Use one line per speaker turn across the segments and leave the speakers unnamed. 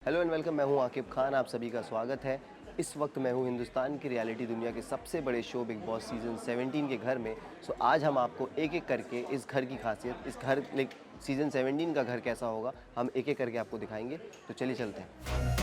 Hello and welcome. मैं हूं आकिब खान, आप सभी का स्वागत है। इस वक्त मैं हूं हिंदुस्तान की रियलिटी दुनिया के सबसे बड़े शो बिग बॉस सीज़न 17 के घर में। आज हम आपको एक एक करके इस घर की खासियत, इस घर सीज़न 17 का घर कैसा होगा, हम एक एक करके आपको दिखाएंगे। तो चलिए चलते हैं।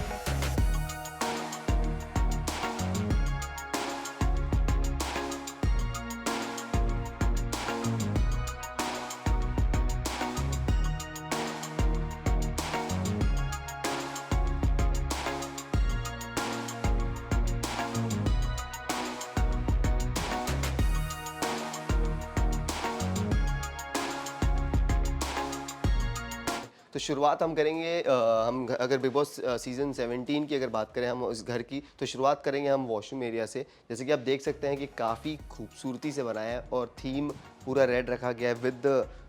तो शुरुआत हम करेंगे अगर बिग बॉस सीज़न 17 की अगर बात करें हम इस घर की, तो शुरुआत करेंगे हम वॉशरूम एरिया से। जैसे कि आप देख सकते हैं कि काफ़ी खूबसूरती से बनाया है और थीम पूरा रेड रखा गया है विद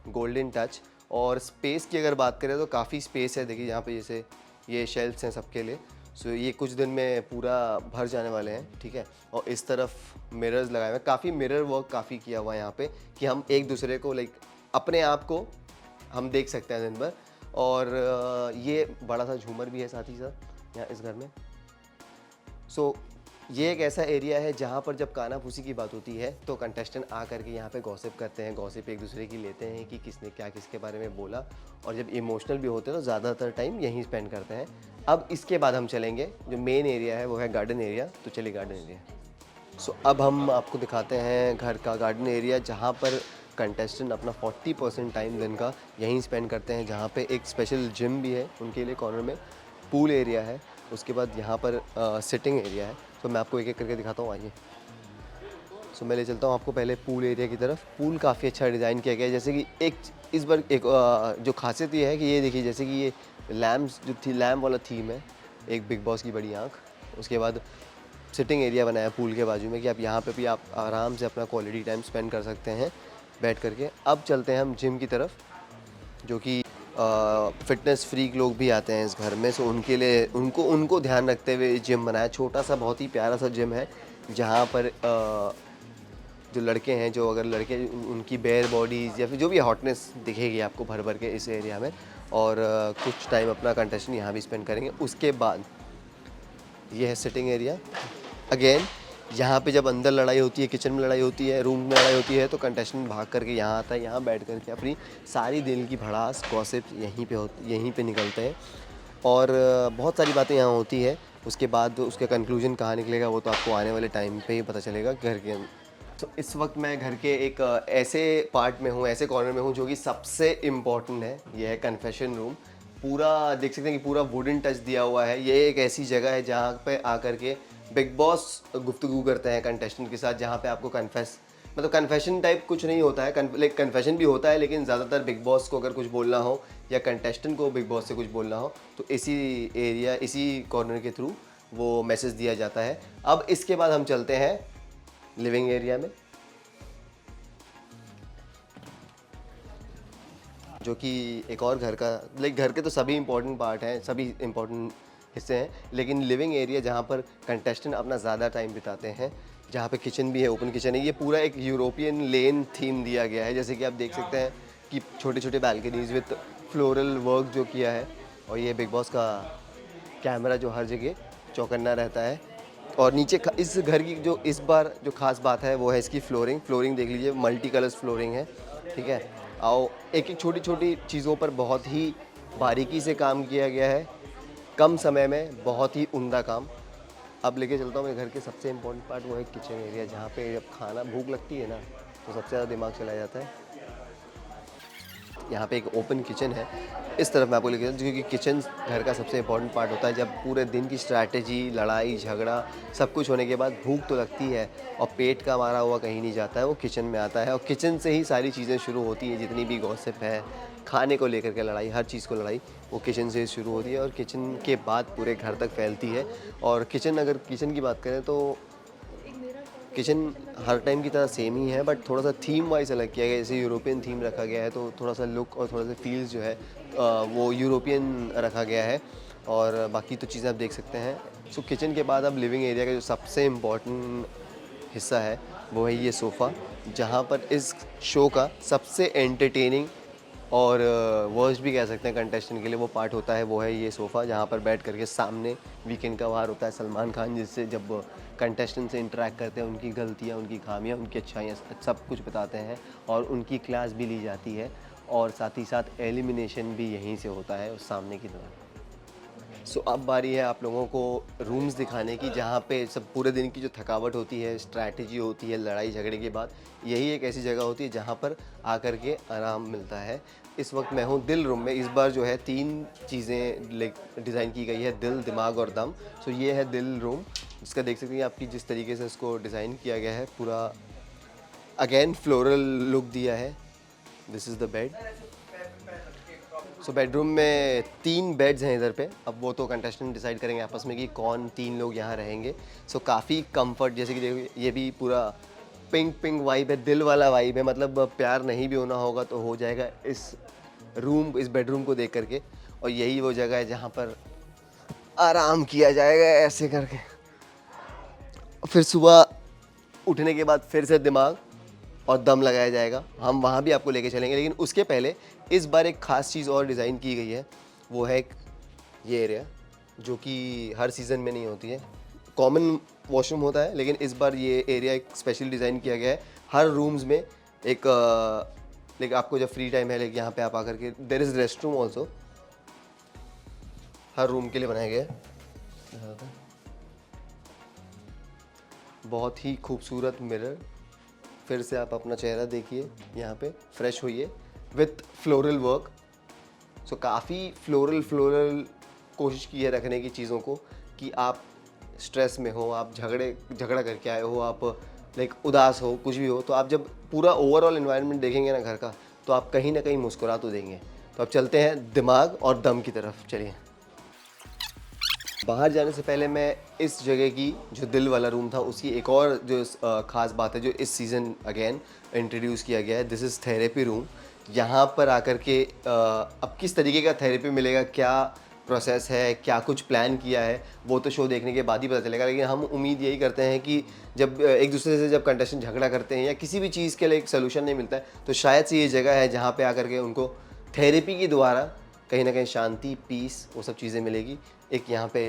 गोल्डन टच। और स्पेस की अगर बात करें तो काफ़ी स्पेस है। देखिए यहाँ पे जैसे ये शेल्फ्स हैं सबके लिए। सो ये कुछ दिन में पूरा भर जाने वाले हैं, ठीक है। और इस तरफ मिरर्स लगाए हुए हैं, काफ़ी मिरर वर्क काफ़ी किया हुआ है यहाँ पे कि हम एक दूसरे को अपने आप को हम देख सकते हैं दिन भर। और ये बड़ा सा झूमर भी है साथ ही साथ यहाँ इस घर में। ये एक ऐसा एरिया है जहाँ पर जब काना फूसी की बात होती है तो कंटेस्टेंट आ करके यहाँ पे गॉसिप करते हैं, गॉसिप एक दूसरे की लेते हैं कि किसने क्या किसके बारे में बोला। और जब इमोशनल भी होते हैं तो ज़्यादातर टाइम यहीं स्पेंड करते हैं। अब इसके बाद हम चलेंगे, जो मेन एरिया है वो है गार्डन एरिया। तो चलिए गार्डन एरिया। अब हम आपको दिखाते हैं घर का गार्डन एरिया, जहाँ पर कंटेस्टेंट अपना 40% टाइम दिन का यहीं स्पेंड करते हैं। जहाँ पे एक स्पेशल जिम भी है उनके लिए, कॉर्नर में पूल एरिया है। उसके बाद यहाँ पर सिटिंग एरिया है। मैं आपको एक एक करके दिखाता हूँ, आइए। मैं ले चलता हूँ आपको पहले पूल एरिया की तरफ। पूल काफ़ी अच्छा डिज़ाइन किया गया है। जैसे कि इस बार जो खासियत ये है कि ये देखिए, जैसे कि ये लैम्प्स जो थी, लैम्प वाला थीम है, एक बिग बॉस की बड़ी आँख। उसके बाद सिटिंग एरिया बनाया पूल के बाजू में कि आप यहाँ पे भी आप आराम से अपना क्वालिटी टाइम स्पेंड कर सकते हैं बैठ करके। अब चलते हैं हम जिम की तरफ, जो कि फिटनेस फ्रीक लोग भी आते हैं इस घर में। उनके लिए उनको ध्यान रखते हुए जिम बनाया। छोटा सा बहुत ही प्यारा सा जिम है, जहाँ पर जो लड़के हैं, जो अगर लड़के उनकी बेयर बॉडीज़ या फिर जो भी हॉटनेस दिखेगी आपको भर भर के इस एरिया में। और कुछ टाइम अपना कंटेस्टेंट यहाँ भी स्पेंड करेंगे। उसके बाद ये है सिटिंग एरिया। अगेन यहाँ पे जब अंदर लड़ाई होती है, किचन में लड़ाई होती है, रूम में लड़ाई होती है, तो कंटेस्टेंट भाग करके यहाँ आता है। यहाँ बैठ करके अपनी सारी दिन की भड़ास गॉसिप यहीं पे निकलते हैं। और बहुत सारी बातें यहाँ होती है। उसके बाद उसका कंक्लूजन कहाँ निकलेगा वो तो आपको आने वाले टाइम पे ही पता चलेगा घर के अंदर। तो इस वक्त मैं घर के एक ऐसे पार्ट में हूँ, ऐसे कॉर्नर में हूँ जो कि सबसे इम्पॉर्टेंट है। यह है कन्फेशन रूम। पूरा देख सकते हैं कि पूरा वुडन टच दिया हुआ है। ये एक ऐसी जगह है जहाँ पे आकर के बिग बॉस गुफ्तगू करते हैं कंटेस्टेंट के साथ, जहाँ पे आपको कन्फेशन टाइप कुछ नहीं होता है। कन्फेशन भी होता है, लेकिन ज़्यादातर बिग बॉस को अगर कुछ बोलना हो या कंटेस्टेंट को बिग बॉस से कुछ बोलना हो तो इसी कॉर्नर के थ्रू वो मैसेज दिया जाता है। अब इसके बाद हम चलते हैं लिविंग एरिया में, जो कि एक और घर का घर के तो सभी इंपॉर्टेंट पार्ट हैं, सभी इंपॉर्टेंट हिस्से हैं, लेकिन लिविंग एरिया जहाँ पर कंटेस्टेंट अपना ज़्यादा टाइम बिताते हैं, जहाँ पे किचन भी है, ओपन किचन है। ये पूरा एक यूरोपियन लेन थीम दिया गया है। जैसे कि आप देख सकते हैं कि छोटे छोटे बालकनीज विथ फ्लोरल वर्क जो किया है। और ये बिग बॉस का कैमरा जो हर जगह चौकन्ना रहता है। और नीचे इस घर की जो इस बार जो खास बात है वो है इसकी फ्लोरिंग देख लीजिए, मल्टी कलर्स फ्लोरिंग है, ठीक है। और एक एक छोटी छोटी चीज़ों पर बहुत ही बारीकी से काम किया गया है, कम समय में बहुत ही उम्दा काम। अब लेके चलता हूँ मैं घर के सबसे इम्पोर्टेंट पार्ट, वो है किचन एरिया, जहाँ पे जब खाना भूख लगती है ना तो सबसे ज़्यादा दिमाग चला जाता है। यहाँ पे एक ओपन किचन है, इस तरफ मैं आपको लेके चलूँ, क्योंकि किचन घर का सबसे इम्पोर्टेंट पार्ट होता है। जब पूरे दिन की स्ट्रैटेजी, लड़ाई झगड़ा सब कुछ होने के बाद भूख तो लगती है और पेट का मारा हुआ कहीं नहीं जाता है, वो किचन में आता है। और किचन से ही सारी चीज़ें शुरू होती हैं। जितनी भी गॉसिप है, खाने को लेकर के लड़ाई, हर चीज़ को लड़ाई, वो किचन से शुरू होती है और किचन के बाद पूरे घर तक फैलती है। और अगर किचन की बात करें तो किचन हर टाइम की तरह सेम ही है, बट थोड़ा सा थीम वाइज अलग किया गया है। जैसे यूरोपियन थीम रखा गया है तो थोड़ा सा लुक और थोड़ा सा फील्स जो है वो यूरोपियन रखा गया है। और बाकी तो चीज़ें आप देख सकते हैं। किचन के बाद अब लिविंग एरिया का जो सबसे इम्पोर्टेंट हिस्सा है वो है ये सोफ़ा, जहाँ पर इस शो का सबसे एंटरटेनिंग और वर्स्ट भी कह सकते हैं कंटेस्टेंट के लिए वो पार्ट होता है, वो है ये सोफ़ा, जहाँ पर बैठ करके सामने वीकेंड का वार होता है सलमान खान, जिससे जब कंटेस्टेंट से इंटरेक्ट करते हैं उनकी गलतियाँ, उनकी खामियाँ, उनकी अच्छाइयाँ सब कुछ बताते हैं और उनकी क्लास भी ली जाती है और साथ ही साथ एलिमिनेशन भी यहीं से होता है उस सामने की तरफ। सो अब बारी है आप लोगों को रूम्स दिखाने की, जहाँ पे सब पूरे दिन की जो थकावट होती है, स्ट्रैटेजी होती है, लड़ाई झगड़े के बाद यही एक ऐसी जगह होती है जहाँ पर आकर के आराम मिलता है। इस वक्त मैं हूँ दिल रूम में। इस बार जो है 3 चीज़ें डिज़ाइन की गई है, दिल, दिमाग और दम। सो ये है दिल रूम, जिसका देख सकते हैं आपकी जिस तरीके से इसको डिज़ाइन किया गया है, पूरा अगेन फ्लोरल लुक दिया है। This is the bed. So bedroom में 3 बेड्स हैं इधर पे। अब वो तो कंटेस्टेंट डिसाइड करेंगे आपस में कि कौन 3 लोग यहाँ रहेंगे। सो काफ़ी कंफर्ट, जैसे कि देखो ये भी पूरा पिंक पिंक वाइब है, दिल वाला वाइब है, मतलब प्यार नहीं भी होना होगा तो हो जाएगा इस बेडरूम को देख करके। और यही वो जगह है जहाँ पर आराम किया जाएगा ऐसे करके। फिर सुबह उठने के बाद फिर से दिमाग और दम लगाया जाएगा। हम वहाँ भी आपको लेके चलेंगे, लेकिन उसके पहले इस बार एक ख़ास चीज़ और डिज़ाइन की गई है। वो है ये एरिया, जो कि हर सीज़न में नहीं होती है। कॉमन वॉशरूम होता है, लेकिन इस बार ये एरिया एक स्पेशल डिज़ाइन किया गया है। हर रूम्स में एक लाइक आपको जब फ्री टाइम है, लाइक यहाँ पे आप आकर के there is rest room also, हर रूम के लिए बनाया गया है। बहुत ही खूबसूरत मिरर, फिर से आप अपना चेहरा देखिए, यहाँ पे फ्रेश होइए विथ फ्लोरल वर्क। सो काफ़ी फ्लोरल कोशिश की है रखने की चीज़ों को, कि आप स्ट्रेस में हो, आप झगड़ा करके आए हो, आप लाइक उदास हो, कुछ भी हो, तो आप जब पूरा ओवरऑल एनवायरनमेंट देखेंगे ना घर का, तो आप कहीं ना कहीं मुस्कुरा तो देंगे। तो अब चलते हैं दिमाग और दम की तरफ, चलिए। बाहर जाने से पहले मैं इस जगह की, जो दिल वाला रूम था, उसकी एक और जो ख़ास बात है जो इस सीज़न अगेन इंट्रोड्यूस किया गया है, दिस इज़ थेरेपी रूम। यहाँ पर आकर के अब किस तरीके का थेरेपी मिलेगा, क्या प्रोसेस है, क्या कुछ प्लान किया है, वो तो शो देखने के बाद ही पता चलेगा। लेकिन हम उम्मीद यही करते हैं कि जब एक दूसरे से जब कंटेस्टेंट झगड़ा करते हैं या किसी भी चीज़ के लिए एक सोल्यूशन नहीं मिलता है, तो शायद से ये जगह है जहाँ पे आकर के उनको थेरेपी के द्वारा कहीं ना कहीं शांति, पीस, वो सब चीज़ें मिलेगी। एक यहाँ पे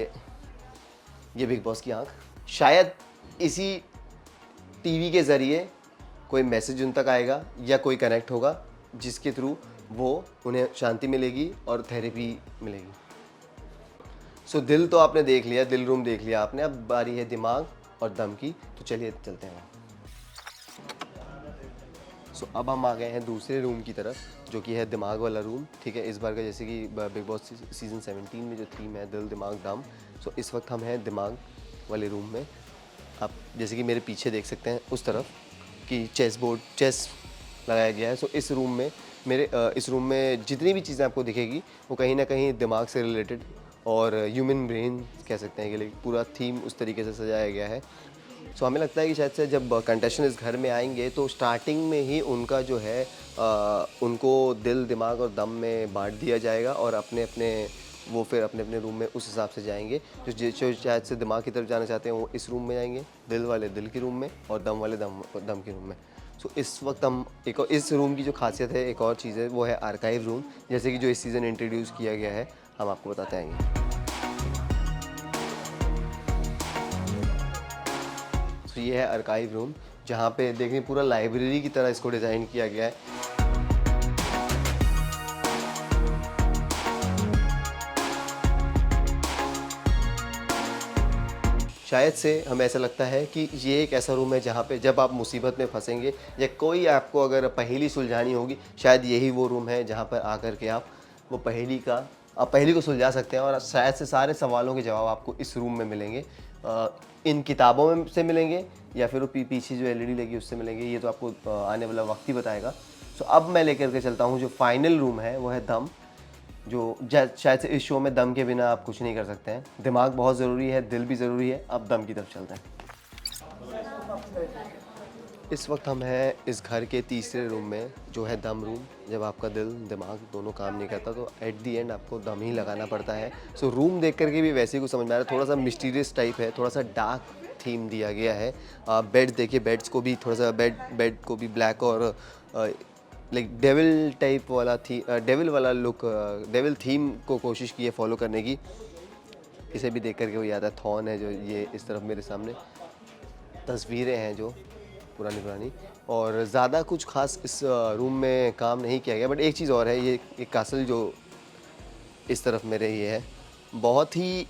ये बिग बॉस की आँख, शायद इसी टीवी के ज़रिए कोई मैसेज उन तक आएगा या कोई कनेक्ट होगा, जिसके थ्रू वो उन्हें शांति मिलेगी और थेरेपी मिलेगी। सो दिल तो आपने देख लिया, दिल रूम देख लिया आपने, अब बारी है दिमाग और दम की, तो चलिए चलते हैं। सो अब हम आ गए हैं दूसरे रूम की तरफ, जो कि है दिमाग वाला रूम। ठीक है, इस बार का जैसे कि बिग बॉस सीज़न 17 में जो थीम है दिल दिमाग दम, सो इस वक्त हम हैं दिमाग वाले रूम में। आप जैसे कि मेरे पीछे देख सकते हैं उस तरफ कि चेस लगाया गया है। सो इस रूम में इस रूम में जितनी भी चीज़ें आपको दिखेगी वो कहीं ना कहीं दिमाग से रिलेटेड और ह्यूमन ब्रेन कह सकते हैं कि लाइक पूरा थीम उस तरीके से सजाया गया है। सो हमें लगता है कि शायद से जब कंटेस्टेंट इस घर में आएंगे तो स्टार्टिंग में ही उनका जो है उनको दिल दिमाग और दम में बांट दिया जाएगा और वो फिर अपने अपने रूम में उस हिसाब से जाएंगे। जो शायद से दिमाग की तरफ जाना चाहते हैं वो इस रूम में जाएंगे, दिल वाले दिल की रूम में और दम वाले दम के रूम में। सो इस वक्त हम एक और इस रूम की जो खासियत है, एक और चीज़ है, वो है आर्काइव रूम, जैसे कि जो इस सीज़न इंट्रोड्यूस किया गया है, हम आपको बताते आएंगे। तो ये है आर्काइव रूम, जहाँ पे देखिए पूरा लाइब्रेरी की तरह इसको डिज़ाइन किया गया है। शायद से हमें ऐसा लगता है कि ये एक ऐसा रूम है जहाँ पे जब आप मुसीबत में फंसेंगे या कोई आपको अगर पहेली सुलझानी होगी, शायद यही वो रूम है जहाँ पर आकर के आप पहेली को सुलझा सकते हैं और शायद से सारे सवालों के जवाब आपको इस रूम में मिलेंगे। इन किताबों में से मिलेंगे या फिर वो पीछे जो एलईडी लगी उससे मिलेंगे, ये तो आपको आने वाला वक्त ही बताएगा। सो अब मैं लेकर के चलता हूँ जो फाइनल रूम है, वो है दम, जो शायद से इस शो में दम के बिना आप कुछ नहीं कर सकते हैं। दिमाग बहुत ज़रूरी है, दिल भी ज़रूरी है। अब दम की तरफ चलते हैं। इस वक्त हम हैं इस घर के तीसरे रूम में, जो है दम रूम। जब आपका दिल दिमाग दोनों काम नहीं करता तो एट दी एंड आपको दम ही लगाना पड़ता है। सो रूम देख करके भी वैसे ही कुछ समझ में आ रहा है, थोड़ा सा मिस्टीरियस टाइप है, थोड़ा सा डार्क थीम दिया गया है। बेड देखिए, बेड्स को भी थोड़ा सा बेड को भी ब्लैक और लाइक डेविल टाइप वाला थी, डेविल वाला लुक, डेविल थीम को कोशिश की है फॉलो करने की। इसे भी देख करके वो याद है, थॉन है जो ये इस तरफ मेरे सामने, तस्वीरें हैं जो पुरानी पुरानी, और ज़्यादा कुछ खास इस रूम में काम नहीं किया गया। बट एक चीज़ और है, ये कासल जो इस तरफ मेरे ये है, बहुत ही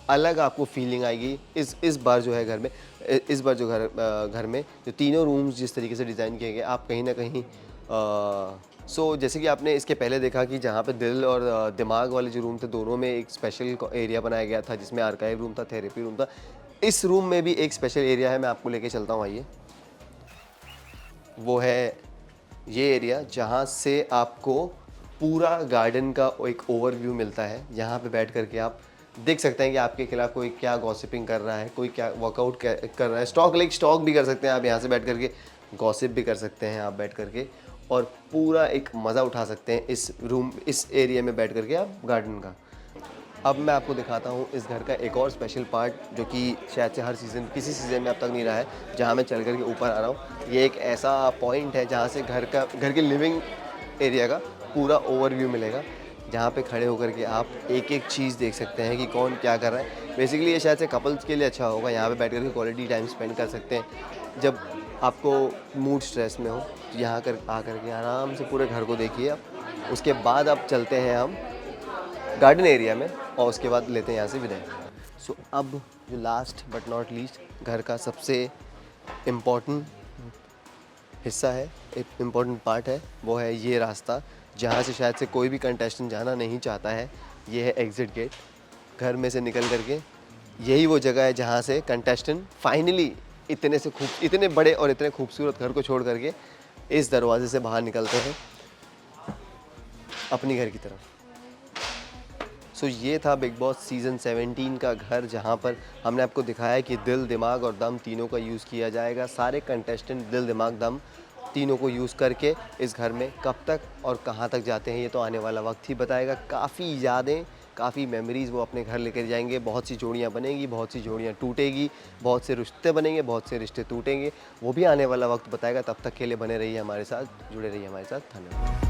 अलग आपको फीलिंग आएगी इस बार जो है घर में। इस बार जो घर में जो तीनों रूम्स जिस तरीके से डिज़ाइन किए गए, आप कहीं ना कहीं सो जैसे कि आपने इसके पहले देखा कि जहाँ पे दिल और दिमाग वाले जो रूम थे, दोनों में एक स्पेशल एरिया बनाया गया था जिसमें आर्काइव रूम था, थेरेपी रूम था। इस रूम में भी एक स्पेशल एरिया है, मैं आपको लेके चलता हूँ, आइए। वो है ये एरिया जहाँ से आपको पूरा गार्डन का एक ओवरव्यू मिलता है। यहाँ पे बैठ करके आप देख सकते हैं कि आपके खिलाफ कोई क्या गॉसिपिंग कर रहा है, कोई क्या वर्कआउट कर रहा है, स्टॉक भी कर सकते हैं आप यहाँ से बैठ करके, गॉसिप भी कर सकते हैं आप बैठ करके, और पूरा एक मज़ा उठा सकते हैं इस एरिया में बैठ करके आप गार्डन का। अब मैं आपको दिखाता हूँ इस घर का एक और स्पेशल पार्ट जो कि शायद से किसी सीज़न में अब तक नहीं रहा है, जहाँ मैं चल कर के ऊपर आ रहा हूँ। ये एक ऐसा पॉइंट है जहाँ से घर के लिविंग एरिया का पूरा ओवरव्यू मिलेगा, जहाँ पे खड़े होकर के आप एक एक चीज़ देख सकते हैं कि कौन क्या कर रहा है। बेसिकली ये शायद से कपल्स के लिए अच्छा होगा, यहाँ पे बैठ कर के क्वालिटी टाइम स्पेंड कर सकते हैं। जब आपको मूड स्ट्रेस में हो तो यहाँ आकर के आराम से पूरे घर को देखिए आप। उसके बाद आप चलते हैं हम गार्डन एरिया में, और उसके बाद लेते हैं यहाँ से विदाई। सो अब जो लास्ट बट नॉट लीस्ट घर का सबसे इम्पॉर्टेंट हिस्सा है, एक इम्पॉर्टेंट पार्ट है, वो है ये रास्ता जहाँ से शायद से कोई भी कंटेस्टेंट जाना नहीं चाहता है। ये है एग्ज़िट गेट। घर में से निकल करके यही वो जगह है जहाँ से कंटेस्टेंट फाइनली इतने बड़े और इतने खूबसूरत घर को छोड़ करके इस दरवाजे से बाहर निकलते हैं अपनी घर की तरफ। सो ये था बिग बॉस सीज़न 17 का घर, जहाँ पर हमने आपको दिखाया कि दिल, दिमाग और दम तीनों का यूज़ किया जाएगा। सारे कंटेस्टेंट दिल, दिमाग, दम तीनों को यूज़ करके इस घर में कब तक और कहाँ तक जाते हैं, ये तो आने वाला वक्त ही बताएगा। काफ़ी यादें, काफ़ी मेमोरीज़ वो अपने घर लेकर जाएंगे। बहुत सी जोड़ियाँ बनेंगी, बहुत सी जोड़ियाँ टूटेगी, बहुत से रिश्ते बनेंगे, बहुत से रिश्ते टूटेंगे, वो भी आने वाला वक्त बताएगा। तब तक के लिए बने रहिए हमारे साथ, जुड़े रहिए हमारे साथ। धन्यवाद।